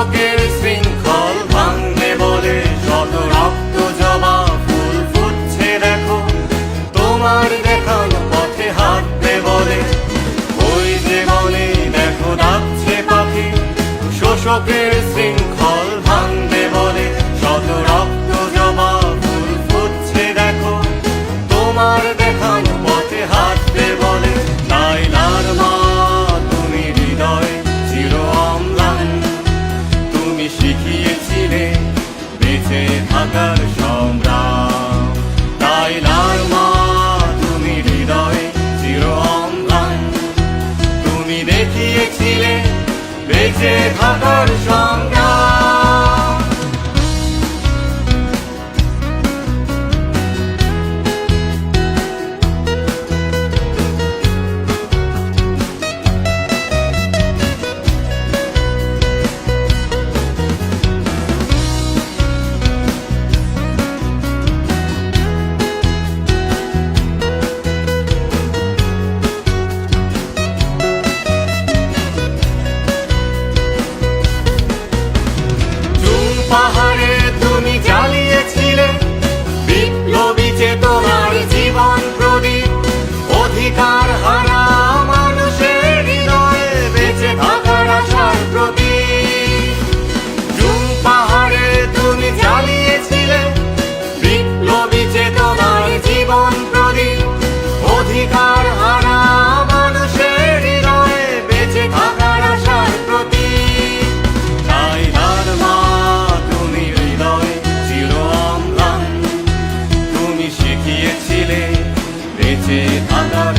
শোষকের শৃঙ্খল ভাঙবে বলে শত রক্ত জবা ফুল ফুটছে দেখো, তোমার দেখানো পথে হাঁটবে বলে। ওই যে বলে দেখো ডাকছে পাখি, শোষকের শৃঙ্খল ভাঙবে বলে শত রক্ত জবা ফুল ফুটছে দেখো, তোমার দেখানো পথে হাঁটবে বলে। লায়লার মা তুমি হৃদয় চির অম্লান, তুমি শিখিয়েছিলে বেঁচে থাকার সংগ্রাম। লায়লার মা তুমি হৃদয় চির অম্লান, তুমি দেখিয়েছিলে বেঁচে থাকার সংগ্রাম। পাহাড়ে তুমি জ্বালিয়েছিলে বিপ্লবী চেতনার জীবন প্রদীপ, অধিকার হারা মানুষের হৃদয়ে বেঁচে থাকার আশার প্রতীক। জুম পাহাড়ে তুমি জ্বালিয়েছিলে বিপ্লবী চেতনার জীবন প্রদীপ, অধিকার হারা মানুষের হৃদয়ে বেঁচে থাকার আশার প্রতীক। লায়লার মা তুমি হৃদয় চির অম্লান, তুমি শিখিয়েছিলে বেঁচে থাকার